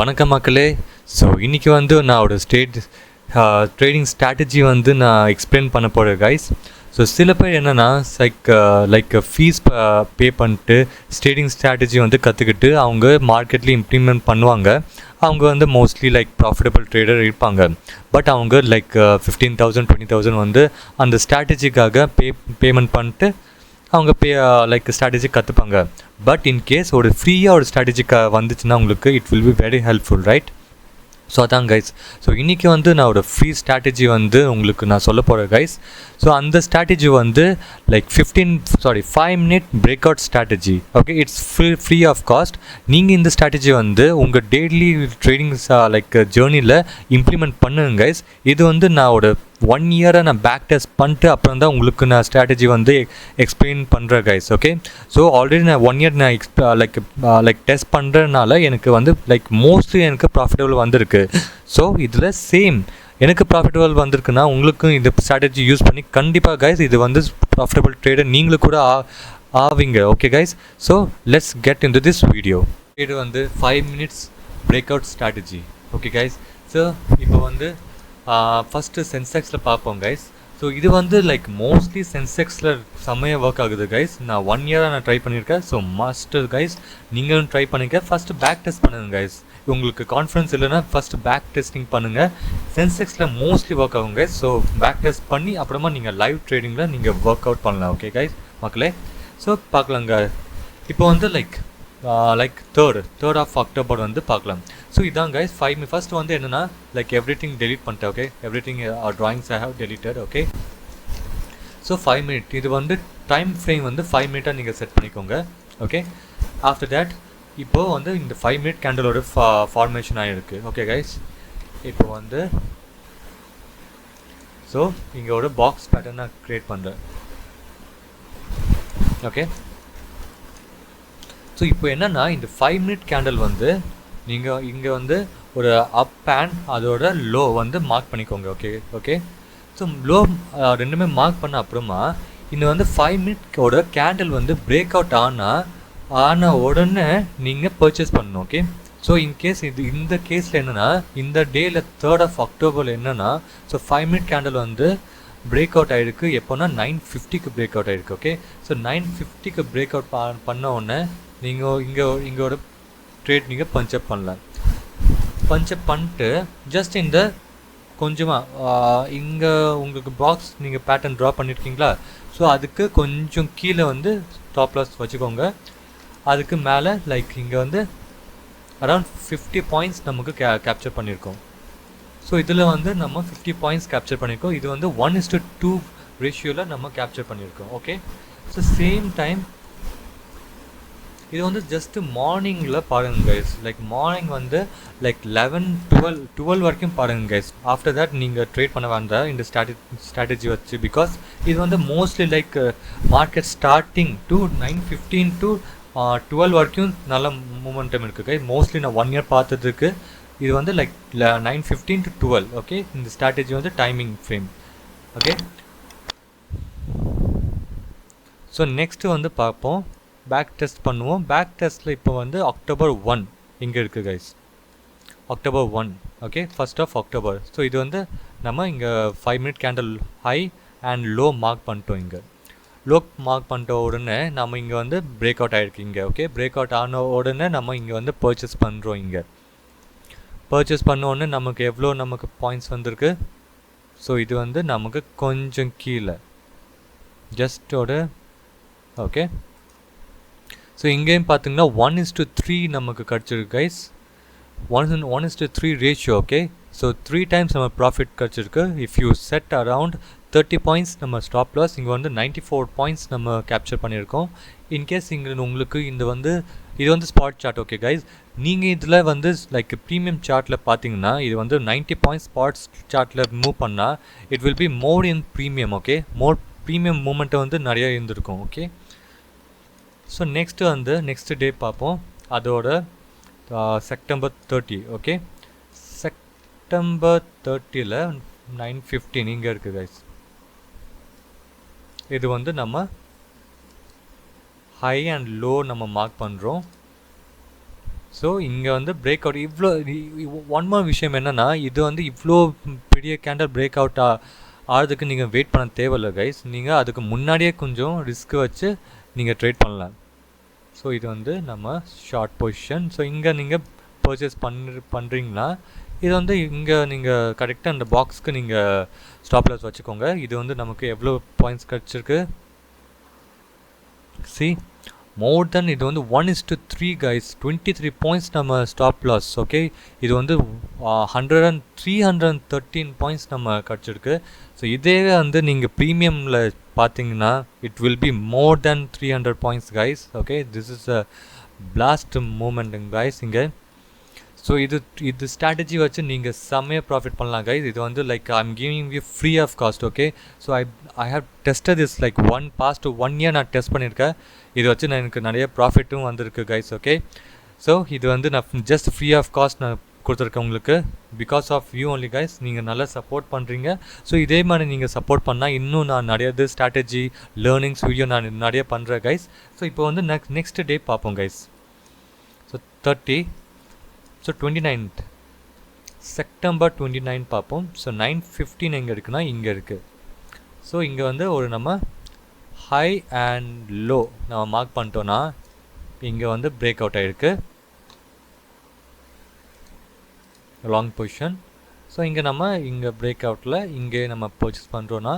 வணக்கம் மக்களே. ஸோ இன்றைக்கி வந்து நான் ஒரு ட்ரேடிங் ஸ்ட்ராட்டஜி வந்து நான் எக்ஸ்பிளைன் பண்ண போகிறேன் கைஸ். ஸோ சில பேர் என்னென்னா லைக் ஃபீஸ் பே பண்ணிட்டு ட்ரேடிங் ஸ்ட்ராட்டஜி வந்து கற்றுக்கிட்டு அவங்க மார்க்கெட்லேயும் இம்ப்ளிமெண்ட் பண்ணுவாங்க. அவங்க வந்து மோஸ்ட்லி லைக் ப்ராஃபிட்டபிள் ட்ரேடர் இருப்பாங்க. பட் அவங்க லைக் 15,000 20,000 வந்து அந்த ஸ்ட்ராட்டஜிக்காக பேமெண்ட் பண்ணிட்டு அவங்க லைக் ஸ்ட்ராட்டஜி கற்றுப்பாங்க. பட் இன்கேஸ் ஒரு ஃப்ரீயாக ஒரு ஸ்ட்ராட்டஜி வந்துச்சுன்னா உங்களுக்கு it will be very helpful, right? So அதான் கைஸ். ஸோ இன்றைக்கி வந்து நான் ஒரு ஃப்ரீ ஸ்ட்ராட்டஜி வந்து உங்களுக்கு நான் சொல்ல போகிறேன் கைஸ். ஸோ அந்த ஸ்ட்ராட்டஜி வந்து like 5 minute breakout strategy. Okay, it's free of cost. நீங்கள் இந்த ஸ்ட்ராட்டஜி வந்து உங்கள் டெய்லி ட்ரேடிங் லைக் ஜேர்னியில் இம்ப்ளிமெண்ட் பண்ணுங்க கைஸ். இது வந்து நான் ஒரு 1 year நான் பேக் டெஸ்ட் பண்ணிட்டு அப்புறம் தான் உங்களுக்கு நான் ஸ்ட்ராட்டஜி வந்து எக்ஸ்பிளைன் பண்ணுறேன் கைஸ். ஓகே, ஸோ ஆல்ரெடி நான் 1 year நான் லைக் டெஸ்ட் பண்ணுறதுனால எனக்கு வந்து லைக் மோஸ்ட்லி எனக்கு ப்ராஃபிட்டபிள் வந்திருக்கு. ஸோ இதில் சேம் எனக்கு ப்ராஃபிட்டபிள் வந்திருக்குன்னா உங்களுக்கும் இந்த ஸ்ட்ராட்டஜி யூஸ் பண்ணி கண்டிப்பாக கைஸ் இது வந்து ப்ராஃபிட்டபிள் ட்ரேடர் நீங்களும் கூட ஆவீங்க. Okay guys, so let's get in to this video. இது வந்து 5 minutes breakout strategy. Okay guys, so இப்போ வந்து ஃபஸ்ட்டு சென்செக்ஸில் பார்ப்போம் கைஸ். ஸோ இது வந்து லைக் மோஸ்ட்லி சென்செக்ஸில் செம்மையாக ஒர்க் ஆகுது கைஸ். நான் 1 year நான் ட்ரை பண்ணியிருக்கேன். ஸோ மஸ்ட்டு கைஸ் நீங்களும் ட்ரை பண்ணுங்கள். ஃபஸ்ட்டு பேக் டெஸ்ட் பண்ணுங்கள் கைஸ். உங்களுக்கு கான்ஃபிடன்ஸ் இல்லைன்னா ஃபஸ்ட்டு பேக் டெஸ்டிங் பண்ணுங்கள். சென்செக்ஸில் மோஸ்ட்லி ஒர்க் ஆகும் கைஸ். ஸோ பேக் டெஸ்ட் பண்ணி அப்புறமா நீங்கள் லைவ் ட்ரேடிங்கில் நீங்கள் ஒர்க் அவுட் பண்ணலாம். ஓகே கைஸ் மக்களே, ஸோ பார்க்கலாங்க. இப்போ வந்து லைக் தேர்ட் ஆஃப் அக்டோபர் வந்து பார்க்கலாம். ஸோ இதான் கைஸ் ஃபர்ஸ்ட் வந்து என்னென்னா லைக் எவ்ரிதிங் டெலீட் பண்ணிட்டேன். Okay, everything drawings I have deleted. Okay, so 5 minute இது வந்து டைம் ஃப்ரேம் வந்து 5 minute நீங்கள் செட் பண்ணிக்கோங்க. ஓகே, ஆஃப்டர் தேட் இப்போது வந்து இந்த 5 minute கேண்டலோட ஃபார்மேஷன் ஆகிருக்கு. ஓகே கைஸ், இப்போ வந்து ஸோ இங்கே ஒரு பாக்ஸ் பேட்டர்ன் நான் க்ரியேட் பண்ணுறேன். ஓகே, ஸோ இப்போ என்னென்னா இந்த 5 minute கேண்டில் வந்து நீங்கள் இங்கே வந்து ஒரு அப் அண்ட் அதோட லோ வந்து மார்க் பண்ணிக்கோங்க. ஓகே, ஸோ லோ ரெண்டுமே மார்க் பண்ண அப்புறமா இந்த வந்து 5 minute கேண்டில் வந்து பிரேக் அவுட் ஆன உடனே நீங்கள் பர்ச்சேஸ் பண்ணணும். ஓகே, ஸோ இன்கேஸ் இந்த கேஸில் என்னென்னா இந்த டேயில் 3rd of October என்னென்னா ஸோ 5 minute கேண்டில் வந்து பிரேக் அவுட் ஆகிருக்கு. எப்போனா 9:50 பிரேக் அவுட் ஆகிருக்கு. ஓகே, ஸோ 9:50 பிரேக் அவுட் பண்ண உடனே நீங்கள் இங்கோட ட்ரேட் நீங்கள் பஞ்சப் பண்ணலாம். பஞ்சப் பண்ணிட்டு ஜஸ்ட் இந்த கொஞ்சமாக இங்கே உங்களுக்கு பாக்ஸ் நீங்கள் பேட்டர்ன் ட்ரா பண்ணியிருக்கீங்களா, ஸோ அதுக்கு கொஞ்சம் கீழே வந்து ஸ்டாப் லாஸ் வச்சுக்கோங்க. அதுக்கு மேலே லைக் இங்கே வந்து அரௌண்ட் 50 points நமக்கு கேப்சர் பண்ணியிருக்கோம். ஸோ இதில் வந்து நம்ம 50 points கேப்சர் பண்ணியிருக்கோம். இது வந்து 1:2 ரேஷியோவில் நம்ம கேப்சர் பண்ணியிருக்கோம். ஓகே, ஸோ சேம் டைம் இது வந்து ஜஸ்ட்டு மார்னிங்கில் பாருங்கள் கைஸ். லைக் மார்னிங் வந்து லைக் 11-12 வரைக்கும் பாருங்கள் கைஸ். ஆஃப்டர் தேட் நீங்கள் ட்ரேட் பண்ண வேண்டாம் இந்த ஸ்ட்ராட்டஜி வச்சு. பிகாஸ் இது வந்து mostly like market starting to 9:15 to 12 வரைக்கும் நல்ல மூமெண்டம் இருக்குது கைஸ். மோஸ்ட்லி நான் 1 year பார்த்ததுக்கு இது வந்து லைக் 9:15 to 12. ஓகே, இந்த ஸ்ட்ராட்டஜி வந்து timing frame. Okay, so next வந்து பார்ப்போம், பேக் டெஸ்ட் பண்ணுவோம். பேக் டெஸ்ட்டில் இப்போ வந்து October 1 இங்கே இருக்குது guys. October 1. Okay, 1st of October. So இது வந்து நம்ம இங்கே 5 minute candle high and low mark பண்ணிட்டோம். இங்கே லோ மார்க் பண்ணிட்ட உடனே நம்ம இங்கே வந்து பிரேக் அவுட் ஆகிருக்கு. இங்கே ஓகே, பிரேக் அவுட் ஆன உடனே நம்ம இங்கே வந்து பர்ச்சேஸ் பண்ணுறோம். இங்கே பர்ச்சேஸ் பண்ண உடனே நமக்கு எவ்வளோ நமக்கு பாயிண்ட்ஸ் வந்திருக்கு. ஸோ இது வந்து நமக்கு கொஞ்சம் கீழே ஜஸ்டோட. ஓகே, ஸோ இங்கேயும் பார்த்தீங்கன்னா 1:3 நமக்கு கிடச்சிருக்கு guys. 1:3 ratio. Okay, so 3 times நம்ம ப்ராஃபிட் கிடச்சிருக்கு. If you said around 30 points நம்ம ஸ்டாப் லாஸ். இங்கே வந்து 94 points நம்ம கேப்சர் பண்ணியிருக்கோம். இன்கேஸ் இங்கே உங்களுக்கு இது வந்து ஸ்பாட் சார்ட். ஓகே கைஸ், நீங்கள் இதில் வந்து லைக் ப்ரீமியம் சார்ட்டில் பார்த்தீங்கன்னா இது வந்து 90 points ஸ்பாட்ஸ் சார்ட்டில் மூவ் பண்ணால் it will be more in premium. Okay, more premium மூமெண்ட்டை வந்து நிறையா இருந்திருக்கும். ஓகே, ஸோ நெக்ஸ்ட்டு வந்து நெக்ஸ்ட் டே பார்ப்போம். அதோட September 30. ஓகே, September 30ல் 9:15 இங்கே இருக்குது கைஸ். இது வந்து நம்ம ஹை அண்ட் லோ நம்ம மார்க் பண்ணுறோம். ஸோ இங்கே வந்து பிரேக் அவுட் இவ்வளோ ஒன் மோர் விஷயம் என்னென்னா இது வந்து இவ்வளோ பெரிய கேண்டல் பிரேக் அவுட் ஆகிறதுக்கு நீங்கள் வெயிட் பண்ண தேவையில்லை கைஸ். நீங்கள் அதுக்கு முன்னாடியே கொஞ்சம் ரிஸ்க் வச்சு நீங்கள் ட்ரேட் பண்ணலாம். ஸோ இது வந்து நம்ம ஷார்ட் பொசிஷன். ஸோ இங்கே நீங்கள் பர்ச்சேஸ் பண்ணுறீங்கன்னா இது வந்து இங்கே நீங்கள் கரெக்டாக அந்த பாக்ஸ்க்கு நீங்கள் ஸ்டாப் லாஸ் வச்சுக்கோங்க. இது வந்து நமக்கு எவ்வளோ பாயிண்ட்ஸ் கிடச்சிருக்கு சி மோர் தென் இது வந்து 1:3 கைஸ், 23 பாயிண்ட்ஸ் நம்ம ஸ்டாப் லாஸ். ஓகே, இது வந்து 313 பாயிண்ட்ஸ் நம்ம கிடச்சிருக்கு. ஸோ இதே வந்து நீங்கள் ப்ரீமியமில் பார்த்தீங்கன்னா it will be more then 300 points guys. Okay, this is a blast மூமெண்ட்டுங்க கைஸ் இங்கே. ஸோ இது ஸ்ட்ராட்டஜி வச்சு நீங்கள் செம்மையாக ப்ராஃபிட் பண்ணலாம் கைஸ். இது வந்து like I am giving you free of cost. Okay, so I have tested this like past 1 year நான் டெஸ்ட் பண்ணியிருக்கேன். இது வச்சு நான் எனக்கு நிறைய ப்ராஃபிட்டும் வந்திருக்கு கைஸ். ஓகே, ஸோ இது வந்து நான் ஜஸ்ட் ஃப்ரீ ஆஃப் காஸ்ட் நான் கொடுத்துருக்கேன் உங்களுக்கு. Because of you only guys, நீங்கள் நல்லா சப்போர்ட் பண்ணுறீங்க. ஸோ இதே மாதிரி நீங்கள் சப்போர்ட் பண்ணால் இன்னும் நான் நிறைய ஸ்ட்ராட்டஜி லேர்னிங்ஸ் வீடியோ நான் நிறைய பண்ணுறேன் கைஸ். ஸோ இப்போ வந்து நெக்ஸ்ட் டே பார்ப்போம் கைஸ். ஸோ 29th செப்டம்பர் 29 பார்ப்போம். ஸோ 9:15 எங்கே இருக்குன்னா இங்கே இருக்குது. ஸோ இங்கே வந்து ஒரு நம்ம ஹை அண்ட் லோ நம்ம மார்க் பண்ணிட்டோன்னா இங்கே வந்து பிரேக் அவுட் ஆகிருக்கு லாங் பொசிஷன். ஸோ இங்கே நம்ம இங்கே பிரேக் அவுட்டில் இங்கே நம்ம பர்ச்சேஸ் பண்ணுறோன்னா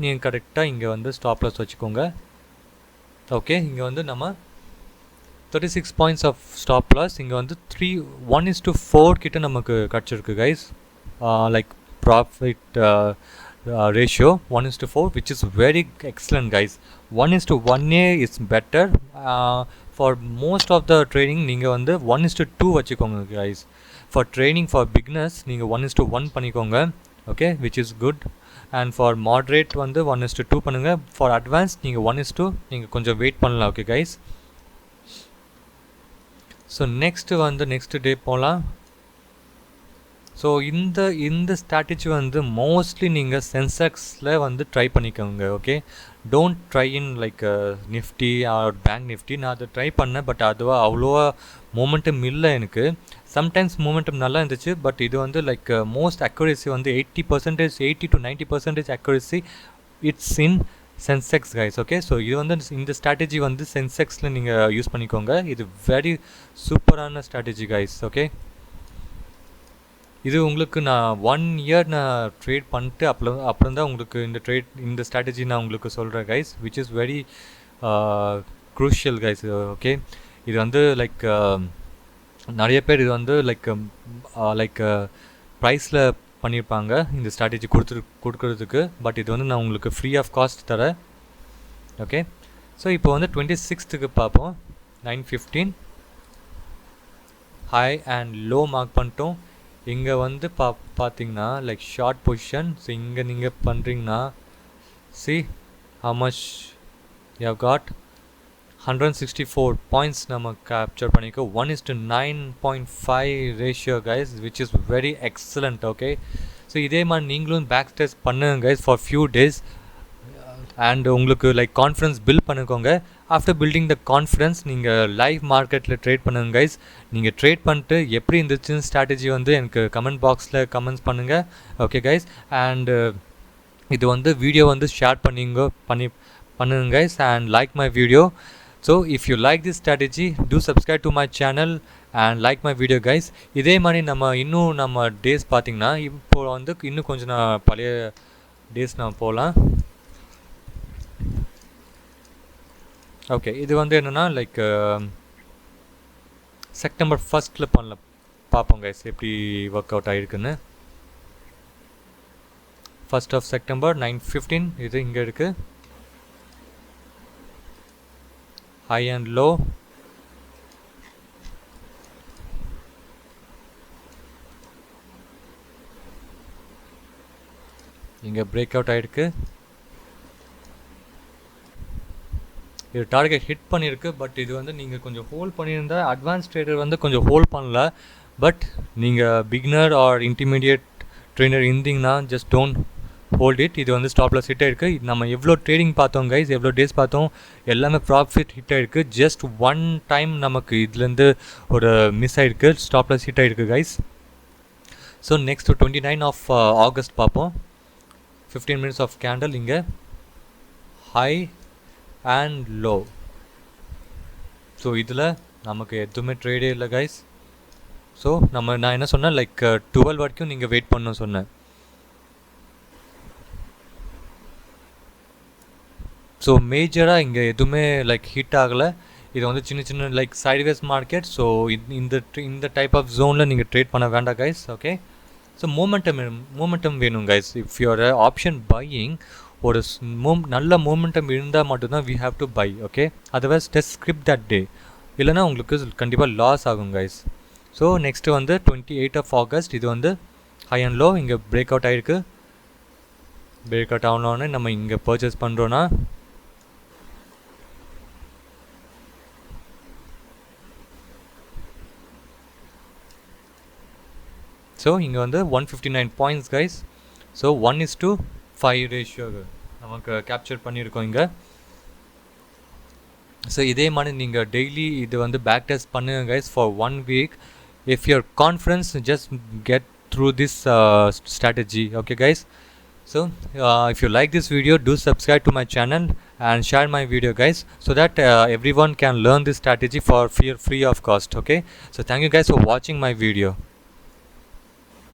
நீங்கள் கரெக்டாக இங்கே வந்து ஸ்டாப் லாஸ் வச்சுக்கோங்க. ஓகே, இங்கே வந்து நம்ம 36 பாயிண்ட்ஸ் ஆஃப் ஸ்டாப் லாஸ். இங்கே வந்து 1:4 கிட்ட நமக்கு கிடச்சிருக்கு guys. Like profit ratio 1:4 which is very excellent guys. 1:1 is better. For most of the trading நீங்கள் வந்து 1:2 வச்சுக்கோங்க guys. For training for beginners நீங்கள் 1:1 பண்ணிக்கோங்க. Okay, which is good. And for moderate வந்து 1:2 பண்ணுங்கள். For advanced நீங்கள் 1:2 நீங்கள் கொஞ்சம் வெயிட் பண்ணலாம். Okay guys. So next day போகலாம். ஸோ இந்த ஸ்ட்ராட்டஜி வந்து மோஸ்ட்லி நீங்கள் சென்செக்ஸில் வந்து ட்ரை பண்ணிக்கோங்க. Okay, don't try in like Nifty R bank Nifty. நான் அதை ட்ரை பண்ணேன், பட் அதுவா அவ்வளோவா மூமெண்டம் இல்லை எனக்கு. சம்டைம்ஸ் மூமெண்டம் நல்லா இருந்துச்சு, பட் இது வந்து லைக் மோஸ்ட் அக்யூரேசி வந்து 80% 80 to 90% accuracy it's in Sensex guys. Okay, so இது வந்து இந்த ஸ்ட்ராட்டஜி வந்து சென்செக்ஸில் நீங்கள் யூஸ் பண்ணிக்கோங்க. இது வெரி சூப்பரான ஸ்ட்ராட்டஜி கைஸ். ஓகே, இது உங்களுக்கு நான் 1 இயர் நான் ட்ரேட் பண்ணிட்டு அப்புறம் தான் உங்களுக்கு இந்த ஸ்ட்ராட்டஜி நான் உங்களுக்கு சொல்கிறேன் guys, which is very crucial guys. Okay, இது வந்து லைக் நிறைய பேர் இது வந்து லைக் ப்ரைஸில் பண்ணியிருப்பாங்க இந்த ஸ்ட்ராட்டஜி கொடுக்கறதுக்கு. பட் இது வந்து நான் உங்களுக்கு ஃப்ரீ ஆஃப் காஸ்ட் தரேன். ஓகே, ஸோ இப்போ வந்து 26th பார்ப்போம். 9:15 ஹை அண்ட் லோ மார்க் பண்ணிட்டோம். இங்கே வந்து பார்த்தீங்கன்னா லைக் ஷார்ட் பொசிஷன். ஸோ இங்கே நீங்கள் பண்ணுறீங்கன்னா C how much you have got 164 points நம்ம கேப்சர் பண்ணிக்கோ. 1:9.5 ratio guys, which is very excellent. Okay, so இதே மாதிரி நீங்களும் பேக் டெஸ்ட் பண்ணுங்க guys for few days. And உங்களுக்கு லைக் கான்ஃபிடன்ஸ் பில்ட் பண்ணிக்கோங்க. ஆஃப்டர் பில்டிங் த கான்ஃபிடன்ஸ் நீங்கள் லைவ் மார்க்கெட்டில் ட்ரேட் பண்ணுங்க கைஸ். நீங்கள் ட்ரேட் பண்ணிட்டு எப்படி இருந்துச்சுன்னு ஸ்ட்ராட்டஜி வந்து எனக்கு கமெண்ட் பாக்ஸில் கமெண்ட்ஸ் பண்ணுங்கள். ஓகே கைஸ், அண்ட் இது வந்து வீடியோ வந்து ஷேர் பண்ணுங்க guys, and like my video. So if you like this strategy, do subscribe to my channel and like my video guys. இதே மாதிரி நம்ம டேஸ் பார்த்தீங்கன்னா இப்போ வந்து இன்னும் கொஞ்சம் நான் பழைய டேஸ் நான் போகலாம். ஓகே, இது வந்து என்னென்னா லைக் செப்டம்பர் 1st பார்ப்போம் கைஸ் எப்படி ஒர்க் அவுட் ஆகிருக்குன்னு. 1st of September 9:15 இது இங்கே இருக்குது. High and low. இங்கே பிரேக் அவுட் ஆகிருக்கு. இது டார்கெட் ஹிட் பண்ணியிருக்கு. பட் இது வந்து நீங்கள் கொஞ்சம் ஹோல்ட் பண்ணியிருந்தா அட்வான்ஸ் ட்ரேடர் வந்து கொஞ்சம் ஹோல்ட் பண்ணல. பட் நீங்கள் பிகினர் ஆர் இன்டர்மீடியட் ட்ரெயினர் இருந்தீங்கன்னா ஜஸ்ட் டோன்ட் ஹோல்ட் இட். இது வந்து ஸ்டாப் லாஸ் ஹிட் ஆயிருக்கு. நம்ம எவ்வளோ ட்ரேடிங் பார்த்தோம் கைஸ், எவ்வளோ டேஸ் பார்த்தோம், எல்லாமே ப்ராஃபிட் ஹிட் ஆயிருக்கு. ஜஸ்ட் ஒன் டைம் நமக்கு இதுலேருந்து ஒரு மிஸ் ஆயிருக்கு, ஸ்டாப் லாஸ் ஹிட் ஆயிருக்கு guys. So next 29 of August பார்ப்போம். 15 minutes ஆஃப் கேண்டில் இங்கே ஹை அண்ட் லோ. ஸோ இதில் நமக்கு எதுவுமே ட்ரேடே இல்லை கைஸ். ஸோ நான் என்ன சொன்னேன், லைக் 12 வரைக்கும் நீங்கள் வெயிட் பண்ணணும் சொன்னேன். ஸோ மேஜராக இங்கே எதுவுமே லைக் ஹிட் ஆகலை. இது வந்து சின்ன சின்ன லைக் சைட்வேஸ் மார்க்கெட். ஸோ இந்த டைப் ஆஃப் ஜோனில் நீங்கள் ட்ரேட் பண்ண வேண்டாம் கைஸ். ஓகே, ஸோ மூமெண்டம் வேணும் guys. If you're option buying, ஒரு நல்ல மூமெண்டம் இருந்தால் மட்டும்தான் we have to buy. Okay, otherwise test script that day, இல்லைனா உங்களுக்கு கண்டிப்பாக லாஸ் ஆகும் கைஸ். ஸோ நெக்ஸ்ட்டு வந்து 28 ஆஃப் ஆகஸ்ட். இது வந்து ஹை அண்ட் லோ இங்கே பிரேக் அவுட் ஆகிருக்கு. பிரேக் அவுட் ஆகணுன்னு நம்ம இங்கே பர்ச்சேஸ் பண்ணுறோன்னா ஸோ இங்கே வந்து 159 பாயிண்ட்ஸ் கைஸ். ஸோ 1:5 ரேஷியோ நமக்கு கேப்சர் பண்ணியிருக்கோம் இங்கே. ஸோ இதே மாதிரி நீங்கள் டெய்லி இது வந்து பேக் டெஸ்ட் பண்ணுங்க guys for 1 week. If your confidence just get through this strategy. Okay guys, so if you like this video, do subscribe to my channel and share my video guys, so that everyone can learn this strategy for free of cost. Okay, so thank you guys for watching my video.